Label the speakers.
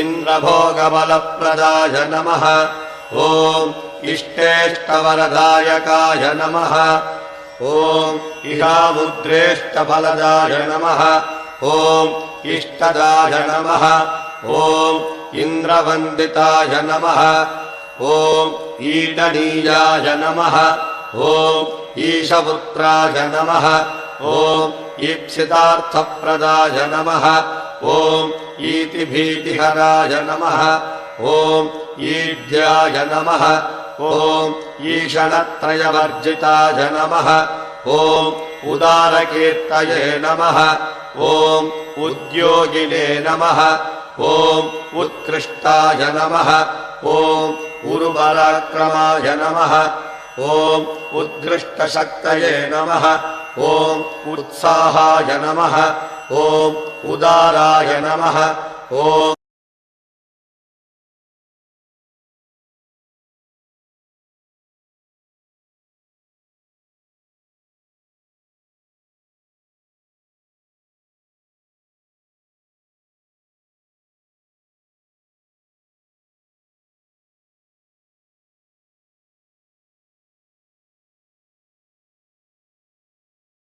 Speaker 1: इन्द्रभोगबलप्रदाय नमः ॐ इष्टेष्टवरदायकाय नमः ॐ इहामुद्रेष्टफलदाय नमः ॐ इष्टदाय नमः ॐ इन्द्रवन्दिताय नमः ॐ ईडनीयाय नमः ॐ ईशपुत्राय नमः ॐ ईप्सितार्थप्रदाय नमः ॐ ईतिभीतिहराय नमः ॐ ईड्याय नमः ॐ ईषणत्रयवर्जिताय नमः ॐ उदारकीर्तये नमः ॐ उद्योगिने नमः ॐ उत्कृष्टाय नमः ॐ उर्वराक्रमाय नमः ॐ उद्घृष्टशक्तये नमः ॐ उत्साहाय नमः ॐ उदाराय नमः ॐ